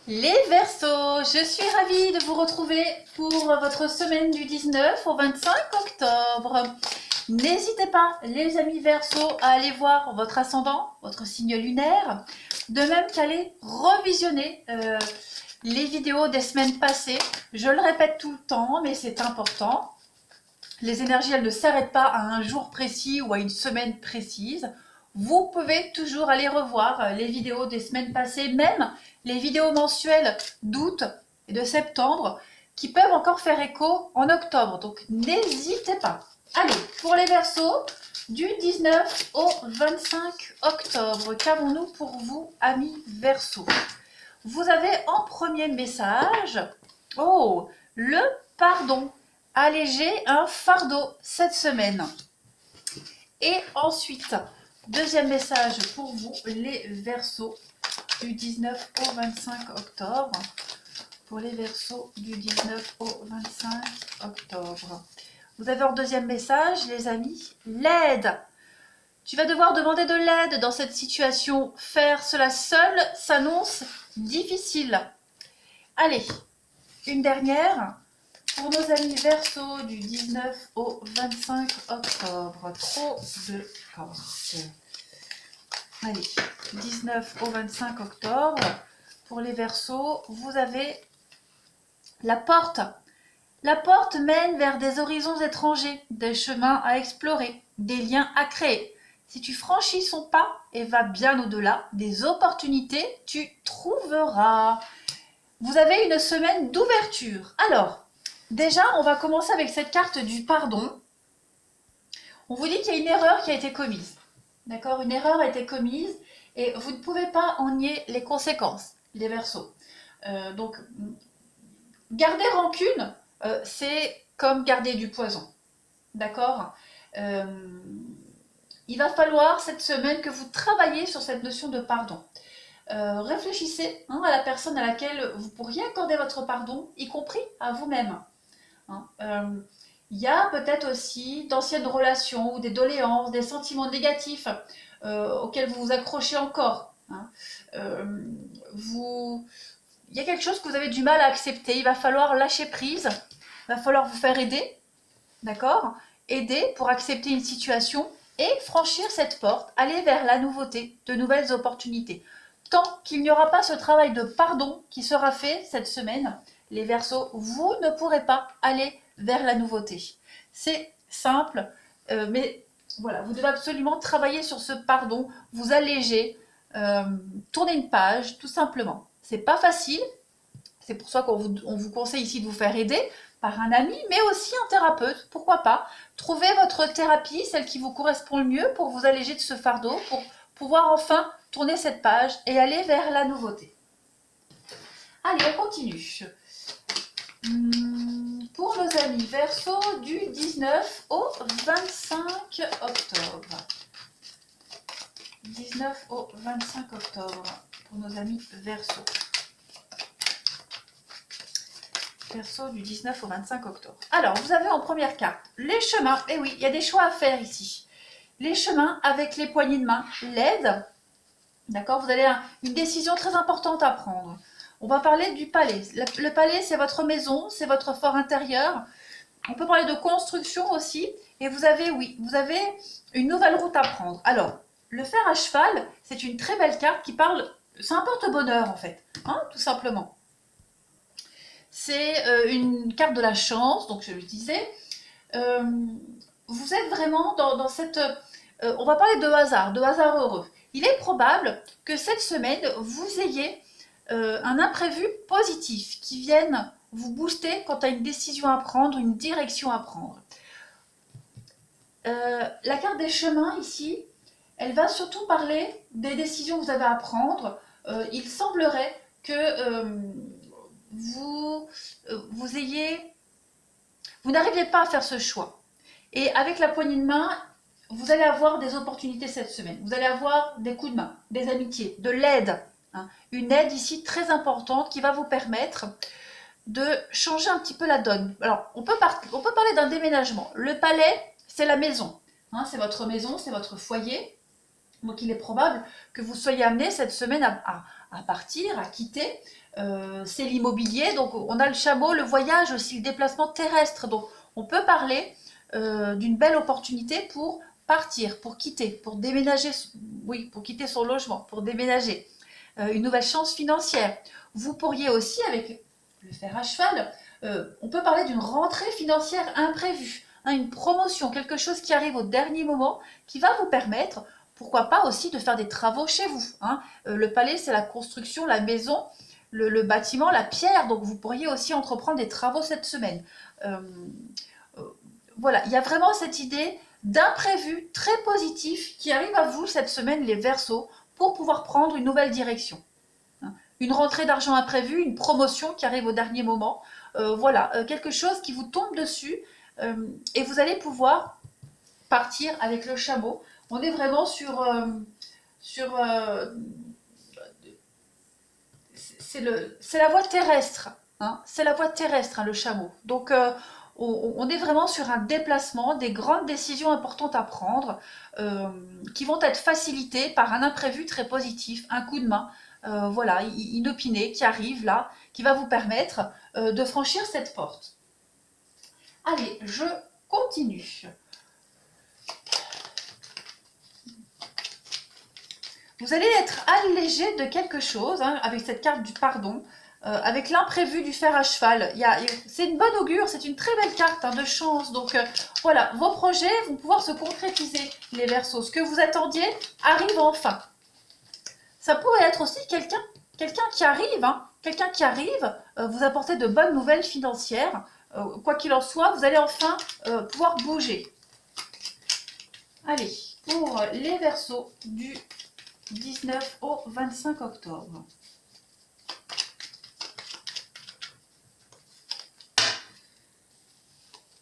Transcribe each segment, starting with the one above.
Les Verseaux, je suis ravie de vous retrouver pour votre semaine du 19 au 25 octobre. N'hésitez pas, les amis Verseaux, à aller voir votre ascendant, votre signe lunaire, de même qu'aller revisionner les vidéos des semaines passées. Je le répète tout le temps, mais c'est important. Les énergies, elles ne s'arrêtent pas à un jour précis ou à une semaine précise. Vous pouvez toujours aller revoir les vidéos des semaines passées, même les vidéos mensuelles d'août et de septembre, qui peuvent encore faire écho en octobre. Donc n'hésitez pas. Allez, pour les Verseaux, du 19 au 25 octobre, qu'avons-nous pour vous, amis Verseaux? Vous avez en premier message, le pardon. Alléger un fardeau cette semaine. Et ensuite, deuxième message pour vous, les Verseaux, du 19 au 25 octobre. Pour les Verseaux, du 19 au 25 octobre. Vous avez en deuxième message, les amis, l'aide. Tu vas devoir demander de l'aide dans cette situation. Faire cela seul s'annonce difficile. Allez, une dernière. Pour nos amis Verseaux, du 19 au 25 octobre, trop de cartes. Allez, 19 au 25 octobre, pour les Verseaux, vous avez la porte. La porte mène vers des horizons étrangers, des chemins à explorer, des liens à créer. Si tu franchis son pas et vas bien au-delà, des opportunités tu trouveras. Vous avez une semaine d'ouverture. Alors, déjà, on va commencer avec cette carte du pardon. On vous dit qu'il y a une erreur qui a été commise. D'accord? Une erreur a été commise et vous ne pouvez pas en nier les conséquences, les Verseaux. Donc, garder rancune, c'est comme garder du poison. D'accord? Il va falloir cette semaine que vous travaillez sur cette notion de pardon. Réfléchissez à la personne à laquelle vous pourriez accorder votre pardon, y compris à vous-même. Il y a peut-être aussi d'anciennes relations ou des doléances, des sentiments négatifs auxquels vous vous accrochez encore. Il y a quelque chose que vous avez du mal à accepter. Il va falloir lâcher prise. Il va falloir vous faire aider. D'accord? Aider pour accepter une situation et franchir cette porte, aller vers la nouveauté, de nouvelles opportunités. Tant qu'il n'y aura pas ce travail de pardon qui sera fait cette semaine, les Verseaux, vous ne pourrez pas aller vers la nouveauté. C'est simple, mais voilà, vous devez absolument travailler sur ce pardon, vous alléger, tourner une page, tout simplement. C'est pas facile, c'est pour ça qu'on vous conseille ici de vous faire aider par un ami, mais aussi un thérapeute, pourquoi pas. Trouvez votre thérapie, celle qui vous correspond le mieux pour vous alléger de ce fardeau, pour pouvoir enfin tourner cette page et aller vers la nouveauté. Allez, on continue. Pour nos amis Verseaux, du 19 au 25 octobre. 19 au 25 octobre, pour nos amis Verseaux. Verseaux du 19 au 25 octobre. Alors, vous avez en première carte les chemins. Et oui, il y a des choix à faire ici. Les chemins avec les poignées de main, l'aide. D'accord? Vous avez une décision très importante à prendre. On va parler du palais. Le palais, c'est votre maison, c'est votre fort intérieur. On peut parler de construction aussi. Et vous avez une nouvelle route à prendre. Alors, le fer à cheval, c'est une très belle carte qui parle, c'est un porte-bonheur en fait, tout simplement. C'est une carte de la chance, donc je le disais. Vous êtes vraiment dans cette... on va parler de hasard heureux. Il est probable que cette semaine, vous ayez un imprévu positif qui vienne vous booster quant à une décision à prendre, une direction à prendre. La carte des chemins ici, elle va surtout parler des décisions que vous avez à prendre. Il semblerait que vous n'arriviez pas à faire ce choix. Et avec la poignée de main, vous allez avoir des opportunités cette semaine. Vous allez avoir des coups de main, des amitiés, de l'aide. Une aide ici très importante qui va vous permettre de changer un petit peu la donne. Alors, on peut parler d'un déménagement. Le palais, c'est la maison. C'est votre maison, c'est votre foyer. Donc, il est probable que vous soyez amené cette semaine à partir, à quitter c'est l'immobilier. Donc on a le chameau, le voyage aussi, le déplacement terrestre. Donc on peut parler d'une belle opportunité pour partir, pour quitter, pour déménager, oui, pour quitter son logement, pour déménager. Une nouvelle chance financière. Vous pourriez aussi, avec le fer à cheval, on peut parler d'une rentrée financière imprévue, hein, une promotion, quelque chose qui arrive au dernier moment, qui va vous permettre, pourquoi pas aussi, de faire des travaux chez vous. Hein. Le palais, c'est la construction, la maison, le bâtiment, la pierre, donc vous pourriez aussi entreprendre des travaux cette semaine. Euh, euh, voilà, il y a vraiment cette idée d'imprévu très positif qui arrive à vous cette semaine, les Verseaux, pour pouvoir prendre une nouvelle direction. Une rentrée d'argent imprévue, une promotion qui arrive au dernier moment. Voilà, quelque chose qui vous tombe dessus et vous allez pouvoir partir avec le chameau. On est vraiment sur c'est la voie terrestre. Hein, c'est la voie terrestre, hein, le chameau. Donc, on est vraiment sur un déplacement, des grandes décisions importantes à prendre qui vont être facilitées par un imprévu très positif, un coup de main, voilà, inopiné qui arrive là, qui va vous permettre de franchir cette porte. Allez, je continue. Vous allez être allégé de quelque chose hein, avec cette carte du pardon, avec l'imprévu du fer à cheval. C'est une bonne augure, c'est une très belle carte hein, de chance. Donc voilà, vos projets vont pouvoir se concrétiser, les Verseaux. Ce que vous attendiez arrive enfin. Ça pourrait être aussi quelqu'un qui arrive, hein, quelqu'un qui arrive, vous apporter de bonnes nouvelles financières. Quoi qu'il en soit, vous allez enfin pouvoir bouger. Allez, pour les Verseaux du 19 au 25 octobre.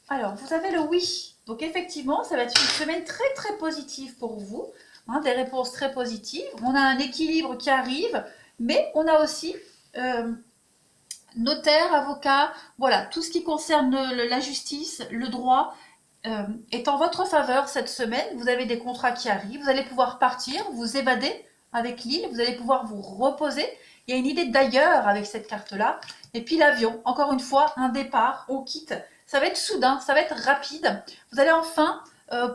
Alors, vous avez le oui. Donc, effectivement, ça va être une semaine très, très positive pour vous. Hein, des réponses très positives. On a un équilibre qui arrive, mais on a aussi notaire, avocat, voilà, tout ce qui concerne la justice, le droit, est en votre faveur cette semaine. Vous avez des contrats qui arrivent, vous allez pouvoir partir, vous évader avec l'île, vous allez pouvoir vous reposer. Il y a une idée d'ailleurs avec cette carte-là. Et puis l'avion, encore une fois, un départ, on quitte. Ça va être soudain, ça va être rapide. Vous allez enfin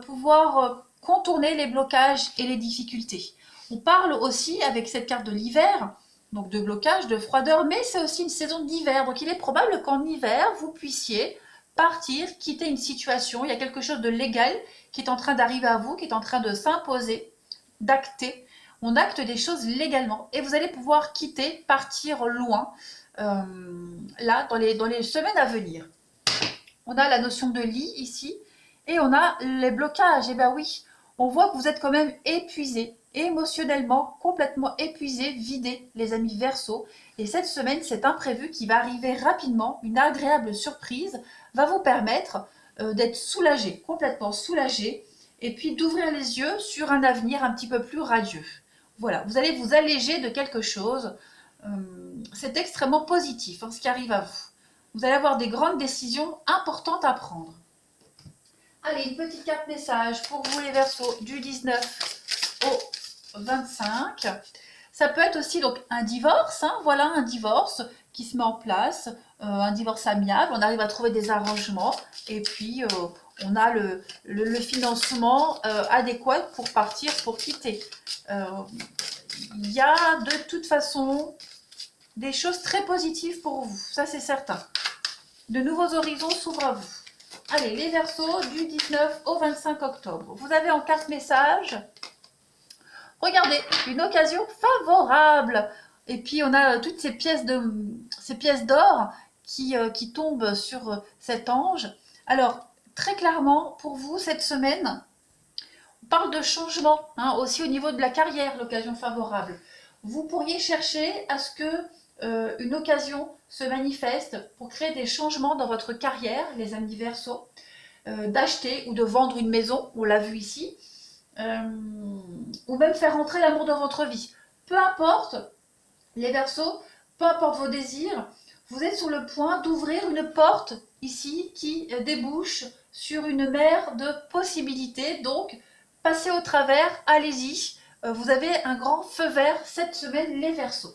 pouvoir contourner les blocages et les difficultés. On parle aussi avec cette carte de l'hiver, donc de blocage, de froideur, mais c'est aussi une saison d'hiver. Donc il est probable qu'en hiver, vous puissiez partir, quitter une situation. Il y a quelque chose de légal qui est en train d'arriver à vous, qui est en train de s'imposer, d'acter. On acte des choses légalement et vous allez pouvoir quitter, partir loin, là, dans les semaines à venir. On a la notion de lit ici et on a les blocages. Et bien oui, on voit que vous êtes quand même épuisé, émotionnellement, complètement épuisé, vidé, les amis Verseaux. Et cette semaine, cet imprévu qui va arriver rapidement, une agréable surprise, va vous permettre d'être soulagé, complètement soulagé, et puis d'ouvrir les yeux sur un avenir un petit peu plus radieux. Voilà, vous allez vous alléger de quelque chose. C'est extrêmement positif, hein, ce qui arrive à vous. Vous allez avoir des grandes décisions importantes à prendre. Allez, une petite carte message pour vous les Verseaux du 19 au 25. Ça peut être aussi donc un divorce, hein, voilà un divorce qui se met en place, un divorce amiable, on arrive à trouver des arrangements et puis on a le financement adéquat pour partir, pour quitter. Il y a de toute façon des choses très positives pour vous, ça c'est certain. De nouveaux horizons s'ouvrent à vous. Allez, les Verseaux du 19 au 25 octobre. Vous avez en carte message, regardez, une occasion favorable. Et puis on a toutes ces pièces d'or qui tombent sur cet ange. Alors, très clairement, pour vous, cette semaine, on parle de changement, hein, aussi au niveau de la carrière, l'occasion favorable. Vous pourriez chercher à ce que une occasion se manifeste pour créer des changements dans votre carrière, les amis Verseaux, d'acheter ou de vendre une maison, on l'a vu ici, ou même faire entrer l'amour dans votre vie. Peu importe, les Verseaux, peu importe vos désirs, vous êtes sur le point d'ouvrir une porte ici qui débouche sur une mer de possibilités. Donc, passez au travers, allez-y. Vous avez un grand feu vert cette semaine, les Verseaux.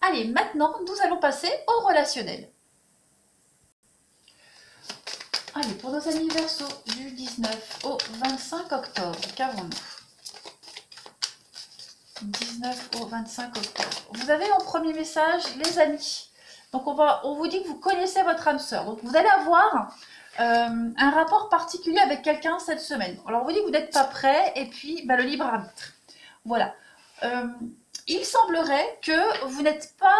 Allez, maintenant, nous allons passer au relationnel. Allez, pour nos amis Verseau, du 19 au 25 octobre, qu'avons-nous? 19 au 25 octobre. Vous avez en premier message les amis. Donc on vous dit que vous connaissez votre âme sœur. Donc vous allez avoir un rapport particulier avec quelqu'un cette semaine. Alors on vous dit que vous n'êtes pas prêt et puis le libre arbitre. Voilà. Il semblerait que vous n'êtes pas,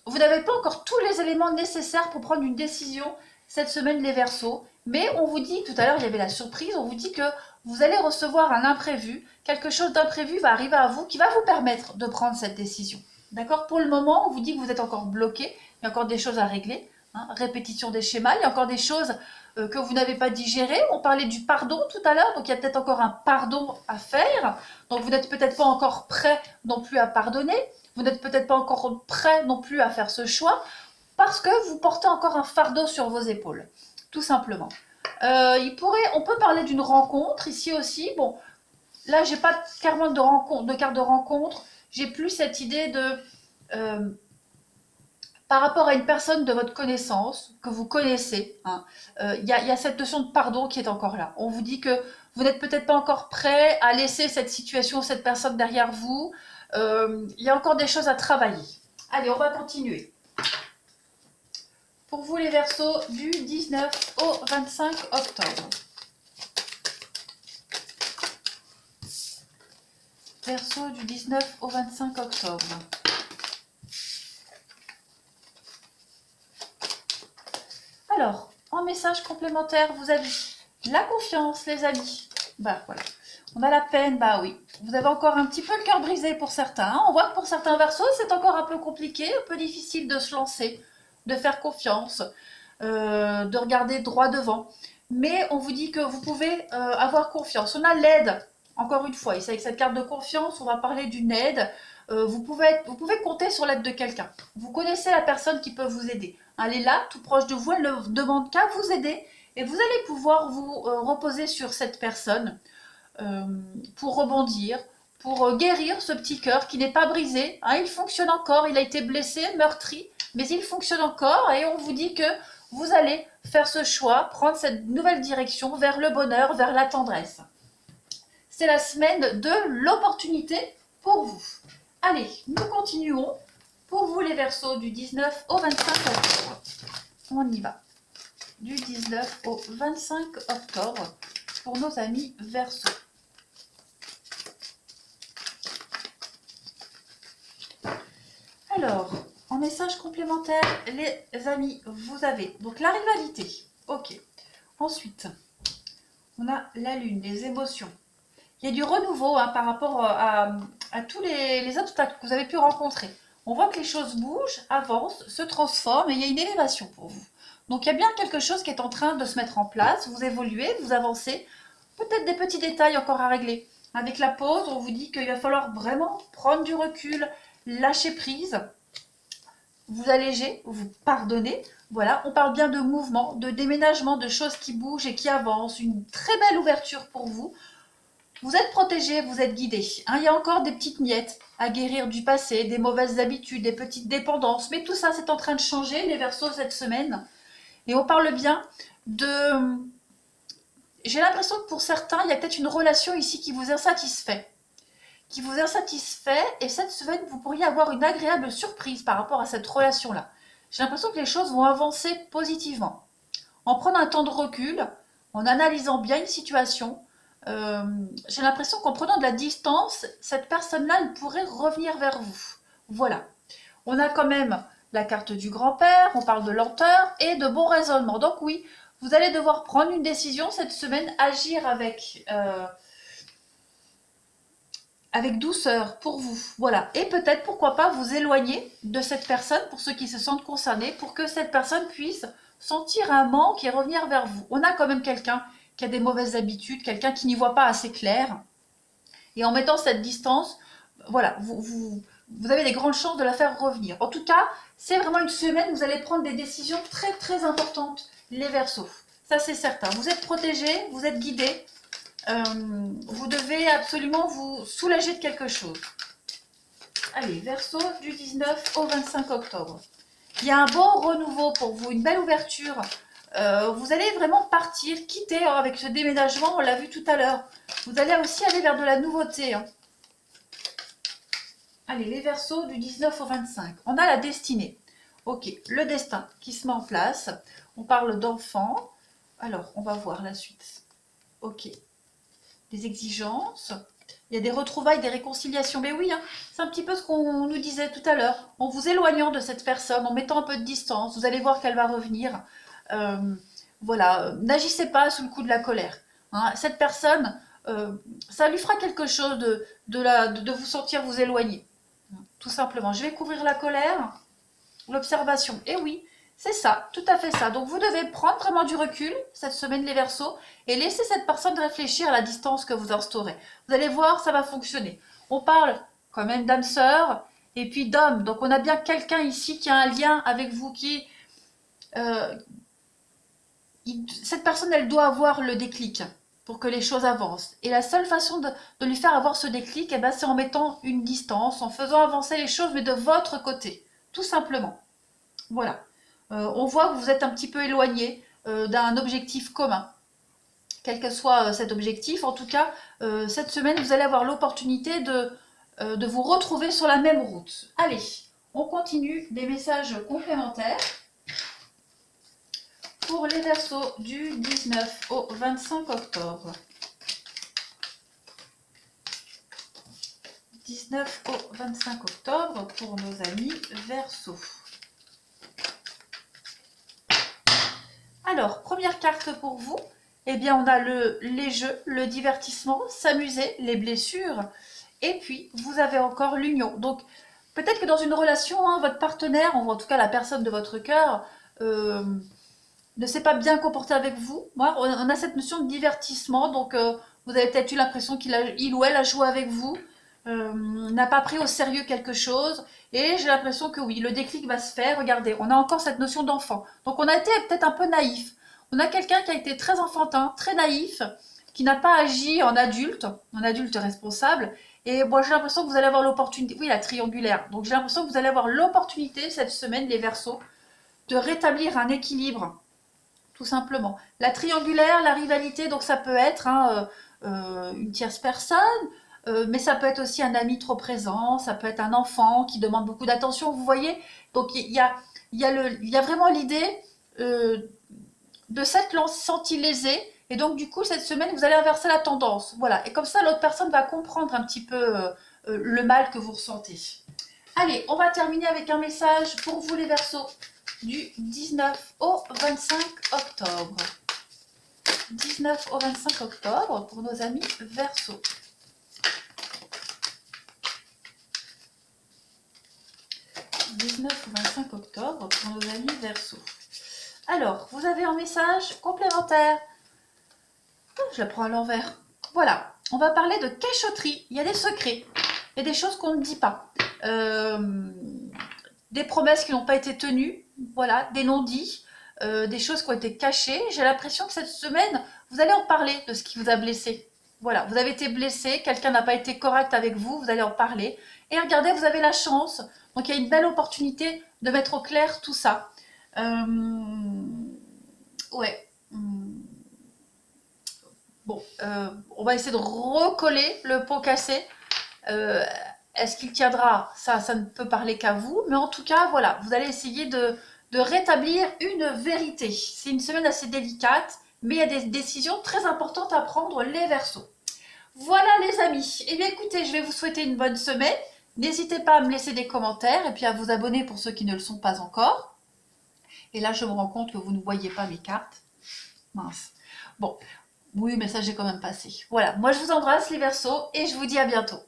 vous n'avez pas encore tous les éléments nécessaires pour prendre une décision cette semaine les Verseaux. Mais on vous dit, tout à l'heure il y avait la surprise, on vous dit que vous allez recevoir un imprévu, quelque chose d'imprévu va arriver à vous qui va vous permettre de prendre cette décision. D'accord? Pour le moment, on vous dit que vous êtes encore bloqué, il y a encore des choses à régler, hein, répétition des schémas, il y a encore des choses que vous n'avez pas digérées. On parlait du pardon tout à l'heure, donc il y a peut-être encore un pardon à faire. Donc vous n'êtes peut-être pas encore prêt non plus à pardonner, vous n'êtes peut-être pas encore prêt non plus à faire ce choix, parce que vous portez encore un fardeau sur vos épaules, tout simplement. On peut parler d'une rencontre ici aussi. Bon, là, j'ai pas carrément de carte de rencontre. J'ai plus cette idée de par rapport à une personne de votre connaissance, que vous connaissez. Hein, y a cette notion de pardon qui est encore là. On vous dit que vous n'êtes peut-être pas encore prêt à laisser cette situation, cette personne derrière vous. Il y a encore des choses à travailler. Allez, on va continuer. Pour vous les Verseaux, du 19 au 25 octobre. Verseau du 19 au 25 octobre. Alors, en message complémentaire, vous avez la confiance, les amis. Voilà. On a la peine, oui. Vous avez encore un petit peu le cœur brisé pour certains. Hein. On voit que pour certains Verseaux, c'est encore un peu compliqué, un peu difficile de se lancer, de faire confiance, de regarder droit devant. Mais on vous dit que vous pouvez avoir confiance. On a l'aide, encore une fois. Ici, avec cette carte de confiance, on va parler d'une aide. Vous pouvez compter sur l'aide de quelqu'un. Vous connaissez la personne qui peut vous aider. Elle est là, tout proche de vous, elle ne demande qu'à vous aider. Et vous allez pouvoir vous reposer sur cette personne pour rebondir, pour guérir ce petit cœur qui n'est pas brisé. Hein, il fonctionne encore, il a été blessé, meurtri, mais il fonctionne encore et on vous dit que vous allez faire ce choix, prendre cette nouvelle direction vers le bonheur, vers la tendresse. C'est la semaine de l'opportunité pour vous. Allez, nous continuons. Pour vous les Verseaux, du 19 au 25 octobre. On y va. Du 19 au 25 octobre pour nos amis Verseaux. Alors, en message complémentaire, les amis, vous avez donc la rivalité. Ok. Ensuite, on a la lune, les émotions. Il y a du renouveau par rapport à tous les obstacles que vous avez pu rencontrer. On voit que les choses bougent, avancent, se transforment et il y a une élévation pour vous. Donc il y a bien quelque chose qui est en train de se mettre en place. Vous évoluez, vous avancez. Peut-être des petits détails encore à régler. Avec la pause, on vous dit qu'il va falloir vraiment prendre du recul, lâcher prise, vous alléger, vous pardonner. Voilà, on parle bien de mouvement, de déménagement, de choses qui bougent et qui avancent. Une très belle ouverture pour vous. Vous êtes protégé, vous êtes guidé. Il y a encore des petites miettes à guérir du passé, des mauvaises habitudes, des petites dépendances. Mais tout ça, c'est en train de changer, les Verseaux, cette semaine. Et on parle bien de... J'ai l'impression que pour certains, il y a peut-être une relation ici qui vous insatisfait. Et cette semaine, vous pourriez avoir une agréable surprise par rapport à cette relation-là. J'ai l'impression que les choses vont avancer positivement. En prenant un temps de recul, en analysant bien une situation, j'ai l'impression qu'en prenant de la distance, cette personne-là, elle pourrait revenir vers vous. Voilà. On a quand même la carte du grand-père, on parle de lenteur et de bon raisonnement. Donc oui, vous allez devoir prendre une décision cette semaine, agir avec douceur pour vous. Voilà. Et peut-être, pourquoi pas, vous éloigner de cette personne pour ceux qui se sentent concernés, pour que cette personne puisse sentir un manque et revenir vers vous. On a quand même quelqu'un qui a des mauvaises habitudes, quelqu'un qui n'y voit pas assez clair. Et en mettant cette distance, voilà, vous avez des grandes chances de la faire revenir. En tout cas, c'est vraiment une semaine où vous allez prendre des décisions très très importantes, les Verseaux. Ça, c'est certain. Vous êtes protégés, vous êtes guidés. Vous devez absolument vous soulager de quelque chose. Allez, Verseau, du 19 au 25 octobre. Il y a un bon renouveau pour vous, une belle ouverture. Vous allez vraiment partir, quitter avec ce déménagement, on l'a vu tout à l'heure. Vous allez aussi aller vers de la nouveauté. Hein. Allez, les Verseaux du 19 au 25. On a la destinée. Ok, le destin qui se met en place. On parle d'enfants. Alors, on va voir la suite. Ok, des exigences. Il y a des retrouvailles, des réconciliations. Mais oui, hein, c'est un petit peu ce qu'on nous disait tout à l'heure. En vous éloignant de cette personne, en mettant un peu de distance, vous allez voir qu'elle va revenir. Voilà, n'agissez pas sous le coup de la colère. Hein. Cette personne, ça lui fera quelque chose de vous sentir vous éloigner. Tout simplement. Je vais couvrir la colère, l'observation. Et oui, c'est ça, tout à fait ça. Donc vous devez prendre vraiment du recul cette semaine les Verseaux et laisser cette personne réfléchir à la distance que vous instaurez. Vous allez voir, ça va fonctionner. On parle quand même d'âme sœur et puis d'homme. Donc on a bien quelqu'un ici qui a un lien avec vous, cette personne, elle doit avoir le déclic pour que les choses avancent. Et la seule façon de lui faire avoir ce déclic, eh ben, c'est en mettant une distance, en faisant avancer les choses, mais de votre côté, tout simplement. Voilà. On voit que vous êtes un petit peu éloigné d'un objectif commun. Quel que soit cet objectif, en tout cas, cette semaine, vous allez avoir l'opportunité de vous retrouver sur la même route. Allez, on continue des messages complémentaires. Pour les Verseaux du 19 au 25 octobre. 19 au 25 octobre pour nos amis Verseaux. Alors, première carte pour vous. Eh bien, on a les jeux, le divertissement, s'amuser, les blessures. Et puis, vous avez encore l'union. Donc, peut-être que dans une relation, hein, votre partenaire, ou en tout cas la personne de votre cœur, ne s'est pas bien comporté avec vous. Moi, on a cette notion de divertissement, donc vous avez peut-être eu l'impression qu'il ou elle a joué avec vous, n'a pas pris au sérieux quelque chose, et j'ai l'impression que oui, le déclic va se faire. Regardez, on a encore cette notion d'enfant. Donc on a été peut-être un peu naïf. On a quelqu'un qui a été très enfantin, très naïf, qui n'a pas agi en adulte responsable, et moi j'ai l'impression que vous allez avoir l'opportunité, oui la triangulaire, donc j'ai l'impression que vous allez avoir l'opportunité cette semaine, les Verseaux, de rétablir un équilibre. Tout simplement. La triangulaire, la rivalité, donc ça peut être une tierce personne, mais ça peut être aussi un ami trop présent, ça peut être un enfant qui demande beaucoup d'attention, vous voyez. Donc il y a vraiment l'idée de s'être senti lésé, et donc du coup cette semaine vous allez inverser la tendance. Voilà, et comme ça l'autre personne va comprendre un petit peu le mal que vous ressentez. Allez, on va terminer avec un message pour vous les Verseaux. Du 19 au 25 octobre. 19 au 25 octobre pour nos amis Verseaux. 19 au 25 octobre pour nos amis Verseaux. Alors, vous avez un message complémentaire. Oh, je la prends à l'envers. Voilà, on va parler de cachotterie. Il y a des secrets. Il y a des choses qu'on ne dit pas. Des promesses qui n'ont pas été tenues. Voilà, des non-dits, des choses qui ont été cachées. J'ai l'impression que cette semaine, vous allez en parler de ce qui vous a blessé. Voilà, vous avez été blessé, quelqu'un n'a pas été correct avec vous, vous allez en parler. Et regardez, vous avez la chance. Donc il y a une belle opportunité de mettre au clair tout ça. Ouais. Bon, on va essayer de recoller le pot cassé. Est-ce qu'il tiendra? Ça ne peut parler qu'à vous. Mais en tout cas, voilà, vous allez essayer de rétablir une vérité. C'est une semaine assez délicate, mais il y a des décisions très importantes à prendre, les Verseaux. Voilà les amis. Eh bien écoutez, je vais vous souhaiter une bonne semaine. N'hésitez pas à me laisser des commentaires et puis à vous abonner pour ceux qui ne le sont pas encore. Et là, je me rends compte que vous ne voyez pas mes cartes. Mince. Bon, oui, mais ça, j'ai quand même passé. Voilà, moi je vous embrasse les Verseaux et je vous dis à bientôt.